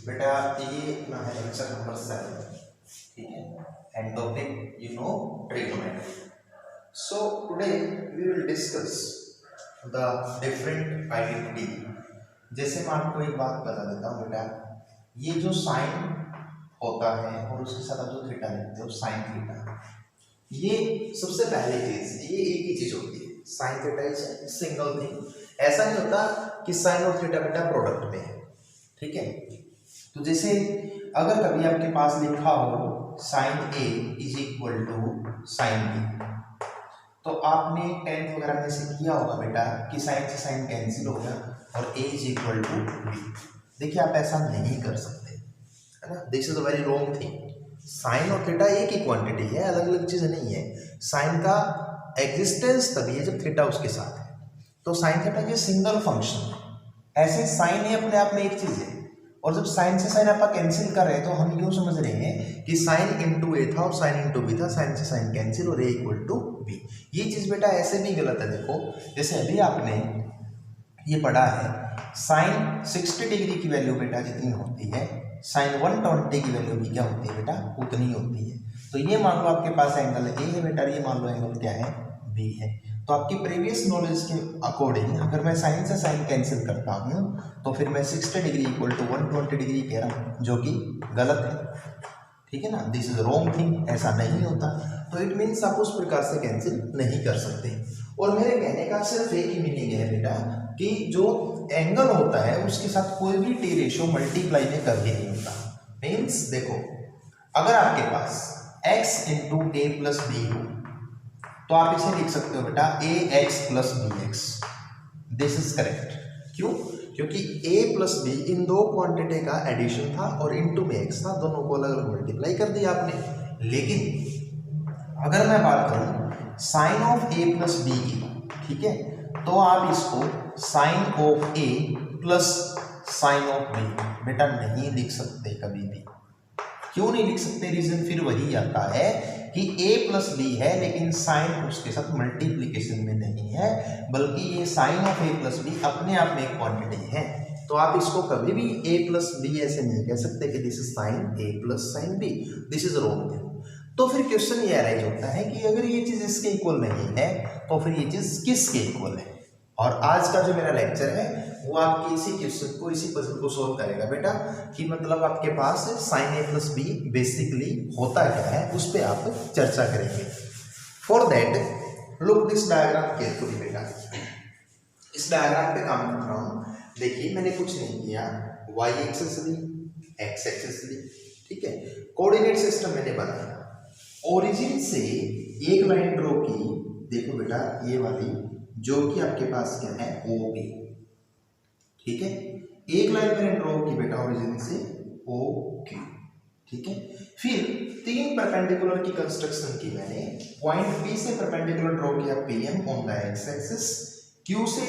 बेटा ये अपना है लेक्चर नंबर 7, ठीक है, and topic you know trigonometry. So today we will discuss the different identity. जैसे मैं आपको एक बात बता देता हूँ बेटा, ये जो साइन होता है और उसके साथ आप जो थीटा लिखते हो साइन थीटा, ये सबसे पहली चीज, ये एक ही चीज होती है. Sine theta is single thing. ऐसा नहीं होता कि साइन और थीटा बेटा प्रोडक्ट में है, ठीक है. तो जैसे अगर कभी आपके पास लिखा हो sine A is equal to sine B, तो आपने 10th वगैरह में से किया होगा बेटा कि साइन से साइन कैंसिल हो गया और a is equal to B. देखिए आप ऐसा नहीं कर सकते, है ना. This is a very wrong thing. Sine और थीटा एक ही क्वांटिटी है, अलग अलग चीज़ नहीं है. साइन का एग्जिस्टेंस तभी है जब थीटा उसके साथ है. तो साइन थीटा ये सिंगल फंक्शन है. ऐसे साइन ही अपने आप में एक चीज़ है, और जब साइन से साइन आप कैंसिल कर रहे हैं तो हम यूँ समझ रहे हैं कि साइन इंटू ए था और साइन इंटू बी था, साइन से साइन कैंसिल और ए इक्वल टू बी. ये चीज़ बेटा ऐसे भी गलत है. देखो जैसे अभी आपने ये पढ़ा है साइन 60 डिग्री की वैल्यू बेटा जितनी होती है, साइन 120 की वैल्यू भी क्या होती है बेटा, उतनी होती है. तो ये मान लो आपके पास एंगल ए है बेटा, ये मान लो एंगल क्या है, बी है. तो आपकी प्रीवियस नॉलेज के अकॉर्डिंग अगर मैं साइन से साइन कैंसिल करता हूँ तो फिर मैं 60 डिग्री इक्वल टू 120 डिग्री कह रहा हूँ, जो कि गलत है, ठीक है ना. This is wrong thing. ऐसा नहीं होता. तो इट मीन्स आप उस प्रकार से कैंसिल नहीं कर सकते. और मेरे कहने का सिर्फ एक ही मीनिंग है बेटा कि जो एंगल होता है उसके साथ कोई भी टी रेशियो मल्टीप्लाई में कभी नहीं होता. मीन्स देखो अगर आपके पास x into a plus b हो तो आप इसे लिख सकते हो बेटा a x plus b x. This is correct. क्यों? क्योंकि a प्लस बी इन दो क्वांटिटी का एडिशन था और इनटू में x था, दोनों को अलग अलग मल्टीप्लाई कर दिया आपने. लेकिन अगर मैं बात करूं sine of a plus B की, ठीक है, तो आप इसको sine of a plus sine of b बेटा नहीं लिख सकते कभी भी. क्यों नहीं लिख सकते? रीजन फिर वही आता है कि a प्लस बी है लेकिन साइन उसके साथ मल्टीप्लीकेशन में नहीं है, बल्कि ये sine of a plus B अपने आप में एक क्वांटिटी है. तो आप इसको कभी भी a प्लस बी ऐसे नहीं कह सकते कि this is sine a plus sign b. This is wrong thing. तो फिर क्वेश्चन ये अराइज होता है कि अगर ये चीज इसके इक्वल नहीं है तो फिर ये चीज किसके इक्वल है. और आज का जो मेरा लेक्चर है वो आपकी इसी क्वेश्चन को, इसी पजल को सोल्व करेगा बेटा, कि मतलब आपके पास sign A plus B basically होता क्या है, उस पर आप चर्चा करेंगे. For that look this diagram carefully बेटा. इस डायग्राम पे काम कर रहा हूँ. देखिए मैंने कुछ नहीं किया, वाई एक्सिस ली, एक्स एक्सिस ली, ठीक है. कोऑर्डिनेट सिस्टम मैंने बनाया. ओरिजिन से एक लाइन ड्रॉ की. देखो बेटा ये वाली जो कि आपके पास क्या है ओ बी, ठीक है. एक लाइन मैंने ड्रॉ की बेटा ओरिजिन से ओ क्यू, ठीक है. फिर तीन परपेंडिकुलर की कंस्ट्रक्शन की मैंने. पॉइंट पी से परपेंडिकुलर ड्रॉ किया P M on the X axis, Q से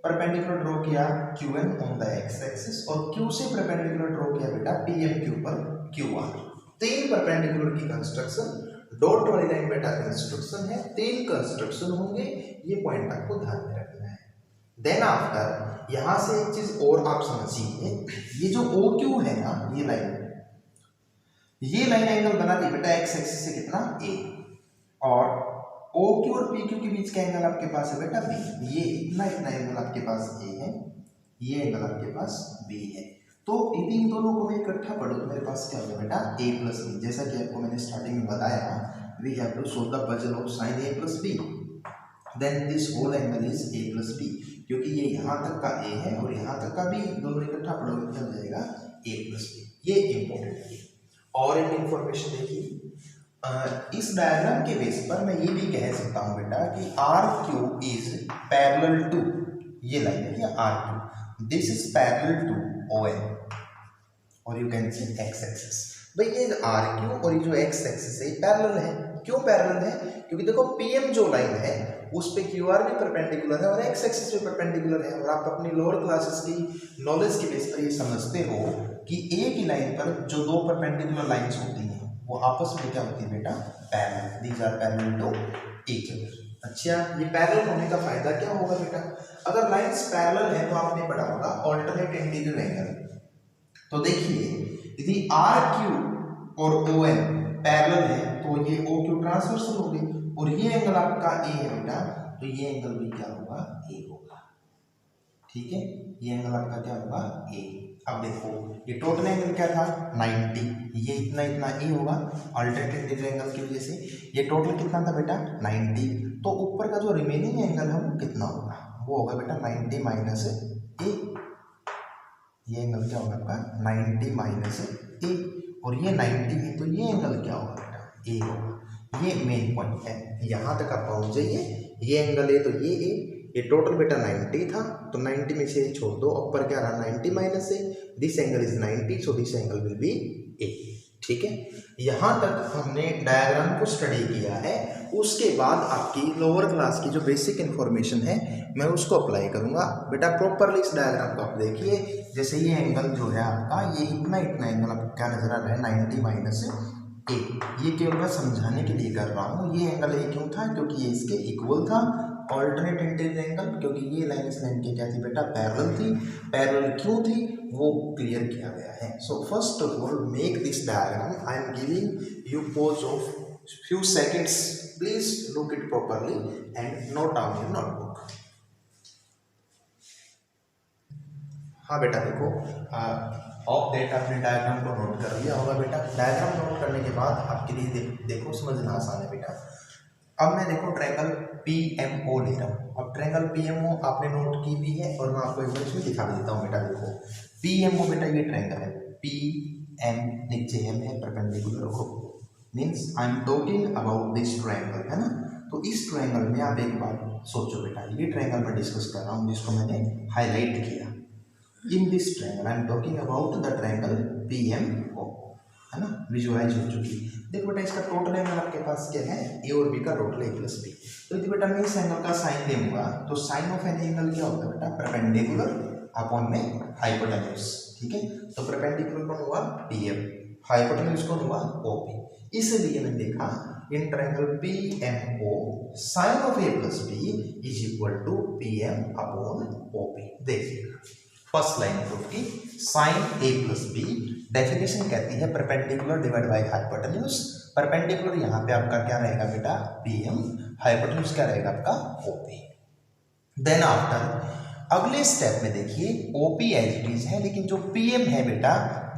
परपेंडिकुलर ड्रॉ किया Q N on the X axis, और क्यू से परपेंडिकुलर ड्रॉ किया बेटा पी एम क्यू पर क्यू आर. तीन परपेंडिकुलर की कंस्ट्रक्शन. डॉट वाली लाइन बेटा कंस्ट्रक्शन है. तीन कंस्ट्रक्शन होंगे, ये पॉइंट आपको ध्यान में रखना है. देन आफ्टर यहां से एक चीज और आप समझिए, ये जो ओ क्यू है ना, ये लाइन एंगल बना दी बेटा एक्स एक्सिस से कितना ए, और ओ क्यू और पी क्यू के बीच का एंगल आपके पास है बेटा बी. ये इतना एंगल आपके पास ए है, ये एंगल आपके पास बी है. तो इन दोनों को मैं इकट्ठा पढ़ो तो मेरे पास क्या होगा बेटा a प्लस बी. जैसा कि आपको मैंने स्टार्टिंग में बताया, we have to solve the puzzle of sine a plus B, then this whole angle is a plus B. क्योंकि ये यहाँ तक का a है और यहाँ तक का b, दोनों इकट्ठा पढ़ोगे क्या हो जाएगा a प्लस बी. ये इंपॉर्टेंट है. और एक इंफॉर्मेशन देखिए, इस डायग्राम के बेस पर मैं ये भी कह सकता हूँ बेटा कि R Q is parallel to, ये लाइन है क्या R Q, this is parallel to O N, और you can see x axis. भाई ये आर क्यू और ये जो एक्स एक्सिस है पैरेलल है. क्यों पैरेलल है? क्योंकि देखो पीएम जो लाइन है उस पे क्यू आर भी परपेंडिकुलर है और एक्स एक्सिस भी परपेंडिकुलर है. और आप अपनी लोअर क्लासेस की नॉलेज के बेस पर ये समझते हो कि ए की लाइन पर जो दो परपेंडिकुलर लाइंस होती हैं वो आपस में क्या होती है बेटा, parallel. These are parallel to each other. अच्छा, ये पैरेलल होने का फायदा क्या होगा बेटा? अगर लाइंस पैरेलल है तो आपने पढ़ा होगा ऑल्टरनेट इंटीग्रल एंगल. तो देखिए यदि आर क्यू और ओ एन पैरेलल है तो ये ओ क्यू ट्रांसवर्सल हो गई, और ये एंगल आपका ए है बेटा, तो ये एंगल भी क्या होगा, ए होगा। ठीक है, ये एंगल आपका क्या होगा, ए। अब देखो ये टोटल एंगल क्या था 90, ये इतना इतना ए होगा अल्टरनेटिव एंगल की वजह से। ये टोटल कितना था बेटा 90, तो ऊपर का जो रिमेनिंग एंगल है वो कितना होगा, वो होगा बेटा 90 माइनस ए। ये एंगल क्या होगा आपका 90 माइनस ए, और ये 90 है तो ये एंगल क्या होगा बेटा ए होगा। ये मेन पॉइंट है, यहाँ तक आप पहुँच जाइए। ये एंगल है तो ये टोटल बेटा 90 था, तो 90 में से छोड़ दो, ऊपर क्या रहा 90 minus A, this angle is 90, so this angle will be A. ठीक है, यहाँ तक हमने डायग्राम को स्टडी किया है। उसके बाद आपकी लोअर क्लास की जो बेसिक इन्फॉर्मेशन है मैं उसको अप्लाई करूँगा। बेटा प्रॉपरली इस डायग्राम को आप देखिए, जैसे ये एंगल जो है आपका, ये इतना इतना एंगल आपको क्या नजर आ रहा है 90 माइनस ए। ये केवल मैं समझाने के लिए कर रहा हूँ। ये एंगल ए क्यों था, क्योंकि ये इसके इक्वल था, ऑल्टरनेट इंटीरियर एंगल, क्योंकि ये लाइन इस लाइन की क्या थी बेटा पैरेलल थी। पैरेलल क्यों थी वो क्लियर किया गया है। So first of all make this diagram, I am giving you pause of few seconds, please look it properly and note down your notebook. हाँ बेटा देखो, ऑफ डेट आपने डायग्राम को नोट कर लिया होगा बेटा। डायग्राम नोट करने के बाद आपके लिए देखो समझना आसान है बेटा। अब मैं देखो ट्रायंगल PMO ले रहा हूँ। अब ट्रायंगल PMO आपने नोट की भी है और मैं आपको एक बार इसमें दिखा देता हूँ बेटा। देखो PMO बेटा ये ट्रायंगल है, PM नीचे M है, परपेंडिकुलर हो, means I am talking about this triangle, है ना। तो इस ट्रायंगल में आप एक बार सोचो बेटा, ये ट्रायंगल मैं डिस्कस कर रहा हूँ जिसको मैंने हाईलाइट किया। In this triangle I am talking about the triangle PMO, है ना, विजुअलाइज हो चुकी। देखो बेटा इसका टोटल एंगल आपके पास क्या है, ए और बी का टोटल A + B। तो यदि बेटा मैं इस एंगल का साइन दूंगा तो साइन ऑफ एन एंगल क्या होता है बेटा, परपेंडिकुलर अपॉन में हाइपोटेन्यूज। ठीक है, तो परपेंडिकुलर कौन हुआ PM, हाइपोटेन्यूज कौन हुआ OP। इसलिए मैंने देखा in triangle PMO sine of A + B is equal to PM upon OP। देखिएगा फर्स्ट लाइन प्रूफ की, साइन A + B डेफिनेशन कहती है perpendicular divide by hypotenuse. Perpendicular यहाँ पे आपका क्या रहेगा बेटा PM, हाइपोटेन्यूज क्या रहेगा आपका OP। देन आफ्टर अगले स्टेप में देखिए OP एज इट इज है, लेकिन जो PM है बेटा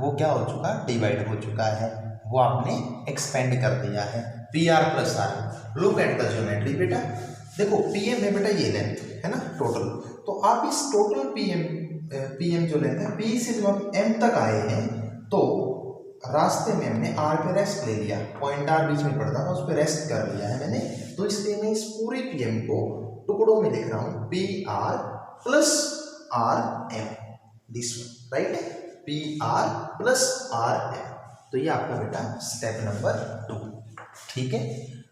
वो क्या हो चुका, डिवाइड हो चुका है, वो आपने एक्सपेंड कर दिया है, PR + R। Look at the geometry बेटा। देखो PM है बेटा ये लेंथ है ना टोटल, तो आप इस टोटल PM जो लेंथ है, P से जब आप M तक आए हैं तो रास्ते में हमने R पे रेस्ट ले लिया, पॉइंट R बीच में पड़ता था उस पर रेस्ट कर लिया है मैंने। तो इसलिए मैं इस पूरे PM को टुकड़ों में लिख रहा हूँ, PR + RM, this one right, PR + RM। तो ये आपका बेटा स्टेप नंबर 2। ठीक है,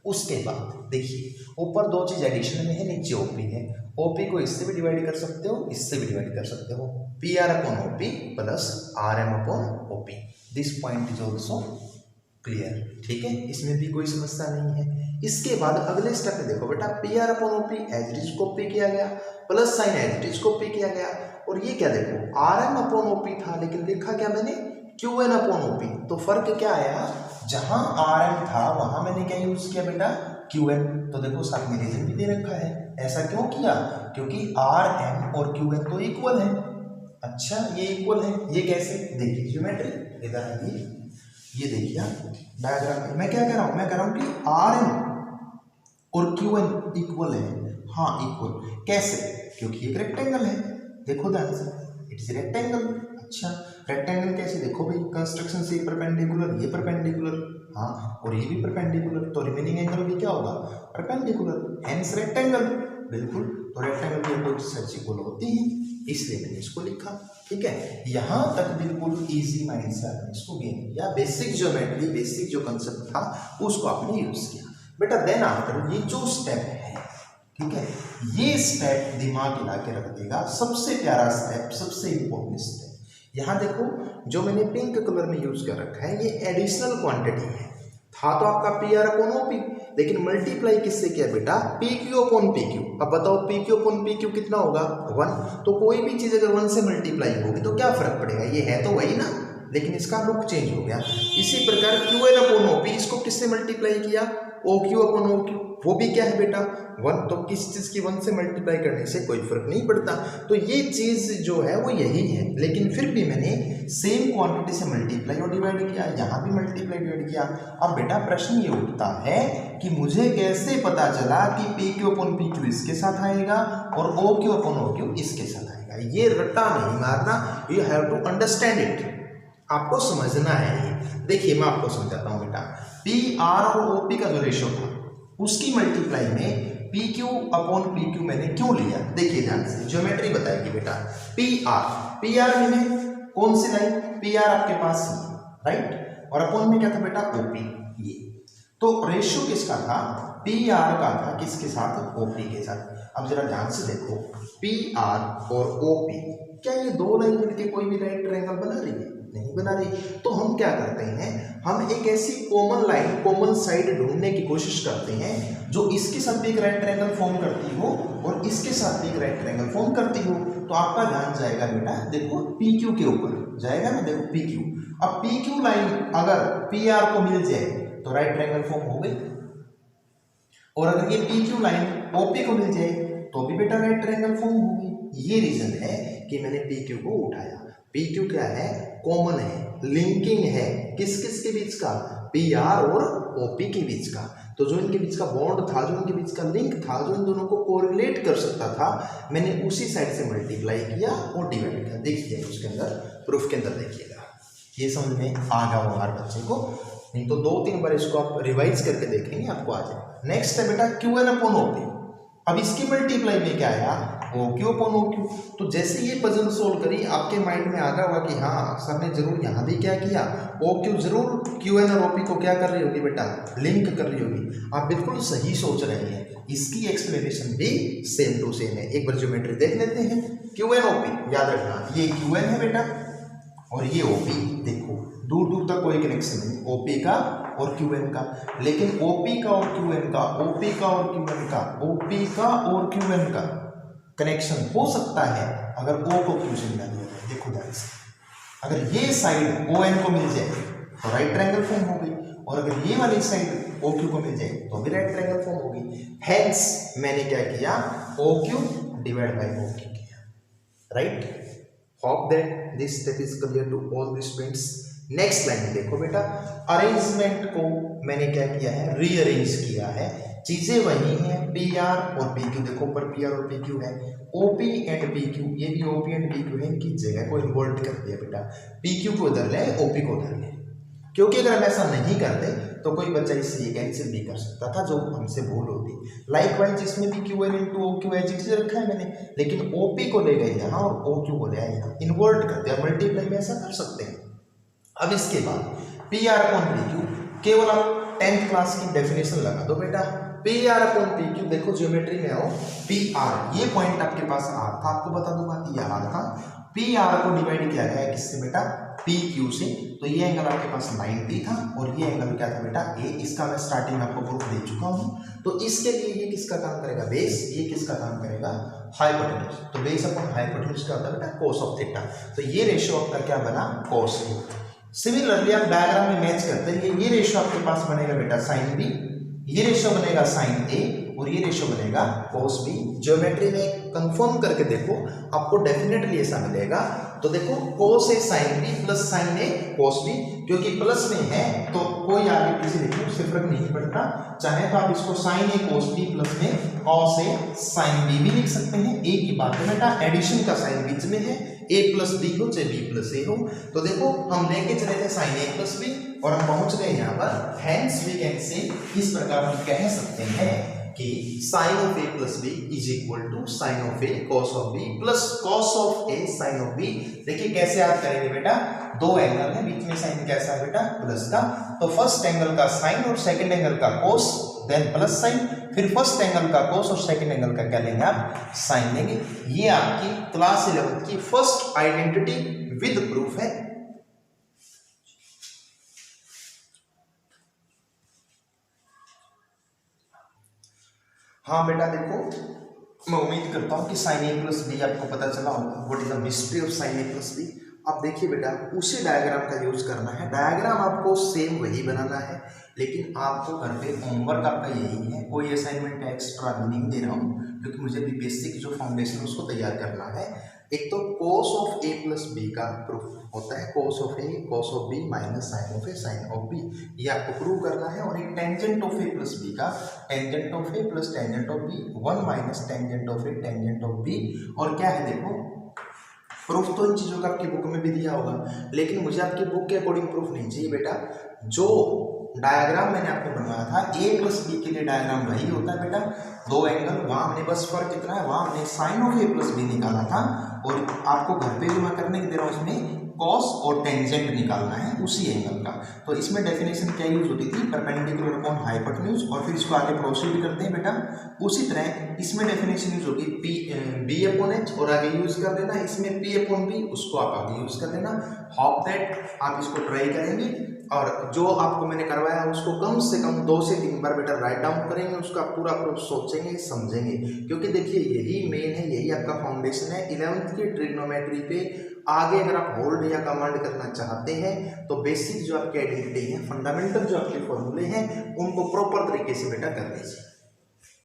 उसके बाद देखिए ऊपर दो चीज एडिशन में है, नीचे OP है। OP को इससे भी डिवाइड कर सकते हो, इससे भी डिवाइड कर सकते हो, PR upon OP + RM upon OP। This point is also clear. ठीक है, इसमें भी कोई समस्या नहीं है। इसके बाद अगले स्टेप में देखो बेटा, PR upon OP as it is copy किया गया, plus sine as it is copy किया गया, और ये क्या देखो RM अपॉन OP था, लेकिन लिखा क्या मैंने QN अपॉन OP। तो फर्क क्या आया, जहां RM था वहां मैंने क्या यूज किया बेटा QN। तो देखो साथ में रीजन भी दे रखा है। ऐसा क्यों किया, क्योंकि RM और QN तो इक्वल है। अच्छा ये इक्वल है, ये कैसे, देखिए ज्योमेट्री इधर आइए, ये देखिए डायग्राम। मैं क्या कह रहा हूं, मैं कह रहा हूं कि RM और QN इक्वल है। हाँ इक्वल कैसे, क्योंकि एक रेक्टेंगल है। देखो ध्यान से, इट इज रेक्टेंगल। अच्छा रेक्टेंगल कैसे, देखो भाई कंस्ट्रक्शन से परपेंडिकुलर, ये परपेंडिकुलर, हाँ और ये भी परपेंडिकुलर, तो रिमेनिंग एंगल भी क्या होगा परपेंडिकुलर, हेंस रेक्टेंगल। बिल्कुल, तो रेक्टेंगल की अपोजिट इक्वल होती है, इसलिए मैंने इसको लिखा। ठीक है, यहाँ तक बिल्कुल इजी माइंड से आपने इसको गेन किया, बेसिक ज्योमेट्री, बेसिक जो कंसेप्ट था उसको आपने यूज किया बेटा। देन आफ्टर ये जो स्टेप है, ठीक है, ये स्टेप दिमाग हिला के रख देगा, सबसे प्यारा स्टेप, सबसे इंपॉर्टेंट स्टेप। यहाँ देखो जो मैंने पिंक कलर में यूज कर रखा है, ये एडिशनल क्वांटिटी है। था तो आपका PR अपॉन OP, लेकिन मल्टीप्लाई किससे किया बेटा, P Q upon P Q. अब बताओ P Q upon P Q कितना होगा 1। तो कोई भी चीज अगर 1 से मल्टीप्लाई होगी तो क्या फर्क पड़ेगा, ये है तो वही ना, लेकिन इसका लुक चेंज हो गया। इसी प्रकार Q N upon O P, इसको किससे मल्टीप्लाई किया, O Q upon O Q, वो भी क्या है बेटा 1। तो किस चीज की 1 से मल्टीप्लाई करने से कोई फर्क नहीं पड़ता। तो ये चीज जो है वो यही है, लेकिन फिर भी मैंने सेम क्वांटिटी से मल्टीप्लाई और डिवाइड किया, यहाँ भी मल्टीप्लाई डिवाइड किया। अब बेटा प्रश्न ये उठता है कि मुझे कैसे पता चला कि P Q upon P Q इसके साथ आएगा और O Q upon O Q इसके साथ आएगा। ये रट्टा नहीं मारना, you have to understand it, आपको समझना है ये। देखिए मैं आपको समझाता हूँ बेटा, पी आर और ओ पी का जो रेशियो था उसकी मल्टीप्लाई में P Q upon P Q मैंने क्यों लिया, देखिए ध्यान से, ज्योमेट्री बताएगी बेटा। पी आर मैंने कौन सी लाइन, पी आर आपके पास राइट, और अपॉन में क्या था बेटा ओपी, ये तो रेशियो किसका था, पी आर का था किसके साथ, ओपी के साथ। अब जरा ध्यान से देखो, पी आर और ओपी, क्या ये दो लाइन मिलके कोई भी राइट ट्रायंगल बना रही है, नहीं बना रही। तो हम क्या करते हैं, हम एक ऐसी कॉमन लाइन, कॉमन साइड ढूंढने की कोशिश करते हैं जो इसके साथ भी एक राइट ट्रायंगल फॉर्म करती हो और इसके साथ भी एक राइट ट्रायंगल फॉर्म करती हो। तो आपका ध्यान जाएगा बेटा, देखो पी क्यू के ऊपर जाएगा ना, देखो पी क्यू। अब पी क्यू लाइन अगर पी आर को मिल जाए तो राइट ट्रायंगल फॉर्म हो गई, और अगर ये पी क्यू लाइन ओपी को मिल जाए तो भी बेटा राइट ट्रायंगल फॉर्म होगी। ये रीजन है कि मैंने पी क्यू को उठाया। पी क्यू क्या है, कॉमन है, लिंकिंग है, किस किस के बीच का, पी आर और ओपी के बीच का। तो जो इनके बीच का बॉन्ड था, जो इनके बीच का लिंक था, जो इन दोनों को कोरिलेट कर सकता था, मैंने उसी साइड से मल्टीप्लाई किया और डिवाइड किया। देखिए उसके अंदर प्रूफ के अंदर देखिएगा, ये समझ में आ गया होगा हर बच्चे को, नहीं तो 2-3 बार इसको आप रिवाइज करके देखेंगे आपको आ जाएगा। नेक्स्ट है बेटा क्यू एन अपॉन ओपी। अब इसकी मल्टीप्लाई में क्या आया, O Q upon O Q. तो जैसे ये पजल सोल्व करी आपके माइंड में आ गया होगा कि हाँ सर ने जरूर यहाँ भी क्या किया, ओ क्यू जरूर क्यू एन और ओपी को क्या कर रही होगी बेटा, लिंक कर रही होगी। आप बिल्कुल सही सोच रहे हैं, इसकी एक्सप्लेनेशन भी सेम टू सेम है। एक बार ज्योमेट्री देख लेते हैं। क्यू एन ओपी याद रखना, ये क्यू एन है बेटा और ये ओपी। देखो दूर दूर तक कोई कनेक्शन नहीं ओपी का और क्यू एन का, लेकिन ओपी का और क्यू एन का, ओपी का और क्यू एन का, ओपी का और क्यू एन का कनेक्शन हो सकता है अगर ओ को क्यू से मिला दिया जाए। देखो ध्यान से, अगर ये साइड ओ एन को मिल जाए तो राइट ट्रायंगल फॉर्म हो गई, और अगर ये वाली साइड ओ क्यू को मिल जाए तो भी राइट ट्रायंगल फॉर्म होगी। हेंस मैंने क्या किया, O Q divide by O Q किया, right. Hope that this step is clear to all the students. Next line देखो बेटा, अरेंजमेंट को मैंने क्या किया है, रीअरेंज किया है। चीजें वही हैं, पी आर और पी क्यू, देखो ऊपर पी आर और पी क्यू है, ओपी एंड पी क्यू, ये भी ओपी एंड पी क्यू है, इनकी जगह को इन्वर्ट कर दिया बेटा, पी क्यू को उधर ले, ओपी को उधर ले। क्योंकि अगर हम ऐसा नहीं करते तो कोई बच्चा इससे ये कैंसिल भी कर सकता था, जो हमसे भूल होती। लाइकवाइज इसमें भी Q N into O Q each चीज रखा है मैंने, लेकिन ओपी को ले गए यहाँ और ओ क्यू को ले आए यहाँ, इन्वर्ट कर दिया, मल्टीप्लाई में ऐसा कर सकते हैं। अब इसके बाद P R upon P Q, केवल आप 10th क्लास की डेफिनेशन लगा दो बेटा। P R upon P Q, देखो ज्योमेट्री में आओ, पी आर ये पॉइंट आपके पास आर था, आपको बता दूंगा कि ये आर था। पी आर को डिवाइड किया गया है किससे बेटा, पी क्यू से। तो ये एंगल आपके पास 90 था और ये एंगल क्या था बेटा ए। इसका मैं स्टार्टिंग में आपको प्रूफ दे चुका हूँ। तो इसके लिए ये किसका काम करेगा, बेस, ये किसका काम करेगा, हाइपोटेन्यूज। तो बेस अपॉन हाइपोटेन्यूज क्या होता है बेटा, कोस ऑफ थीटा। तो ये रेशियो आपका क्या बना, कोस ए। सिमिलरली आप डायग्राम में मैच करते हैं, ये रेशियो आपके पास बनेगा बेटा साइन बी, ये रेशियो बनेगा साइन ए और ये रेशियो बनेगा कोस बी। ज्योमेट्री में कंफर्म करके देखो, आपको डेफिनेटली ऐसा मिलेगा। तो देखो कोस ए साइन बी प्लस साइन ए कोस बी, क्योंकि प्लस में है तो कोई आगे पीछे देखो उससे फर्क नहीं पड़ता। चाहे तो आप इसको साइन ए कोस बी प्लस में कॉस ए साइन बी भी लिख सकते हैं। एक ही बात है बेटा, एडिशन का साइन बीच में है, ए प्लस बी हो चाहे बी प्लस ए हो। तो देखो हम लेके चले थे साइन ए प्लस बी और हम पहुंच गए यहाँ पर। हेंस वी कैन से, इस प्रकार हम कह सकते हैं कि sine of A plus B is equal to sine of A cos of B plus cos of A sine of B. देखिए कैसे याद करेंगे बेटा, दो एंगल है, बीच में साइन कैसा है बेटा, प्लस का। तो फर्स्ट एंगल का साइन और सेकंड एंगल का कोस, देन प्लस साइन, फिर फर्स्ट एंगल का कोस और सेकंड एंगल का क्या लेंगे आप, साइन लेंगे। ये आपकी क्लास 11th की फर्स्ट आइडेंटिटी विद प्रूफ है। हाँ बेटा देखो, मैं उम्मीद करता हूँ कि साइन ए प्लस बी आपको पता चला होगा। What is the mystery of sine A plus B. अब देखिए बेटा, उसी डायग्राम का यूज करना है। डायग्राम आपको सेम वही बनाना है, लेकिन आपको घर पे होमवर्क आपका यही है। कोई असाइनमेंट एक्स्ट्रा भी नहीं दे रहा हूँ, क्योंकि मुझे भी बेसिक जो फाउंडेशन है उसको तैयार करना है। एक तो cos of A plus B का प्रूफ होता है, cos of A cos of B minus sine of A sine of B, ये आपको प्रूव करना है। और एक tangent of A plus B का tangent of A plus tangent of B, 1 minus tangent of A tangent of B. और क्या है देखो, प्रूफ तो इन चीज़ों का आपकी बुक में भी दिया होगा, लेकिन मुझे आपकी बुक के अकॉर्डिंग प्रूफ नहीं चाहिए बेटा। जो डायग्राम मैंने आपको बनवाया था ए प्लस बी के लिए, डायग्राम वही होता है बेटा। दो एंगल, वहाँ हमने बस फर्क कितना है, वहाँ हमने sine of A plus B निकाला था, और आपको घर पे जो मैं करने दे रहा हूँ इसमें कॉस और टेंजेंट निकालना है उसी एंगल का। तो इसमें डेफिनेशन क्या यूज होती थी, परपेंडिकुलर अपॉन हाइपोटेन्यूज, और फिर इसको आगे प्रोसीड करते हैं बेटा। उसी तरह इसमें डेफिनेशन यूज होगी पी बी अपॉन एच, और आगे यूज कर देना इसमें पी अपॉन बी, उसको आप आगे यूज कर देना। होप दैट आप इसको ट्राई करेंगे, और जो आपको मैंने करवाया उसको कम से कम 2 से 3 बार बेटा राइट डाउन करेंगे, उसका पूरा प्रूफ सोचेंगे, समझेंगे। क्योंकि देखिए यही मेन है, यही आपका फाउंडेशन है 11th की ट्रिग्नोमेट्री पे। आगे अगर आप होल्ड या कमांड करना चाहते हैं तो बेसिक जो आपकी आइडेंटिटी है, फंडामेंटल जो आपके फॉर्मूले हैं, उनको प्रॉपर तरीके से बेटा कर लीजिए।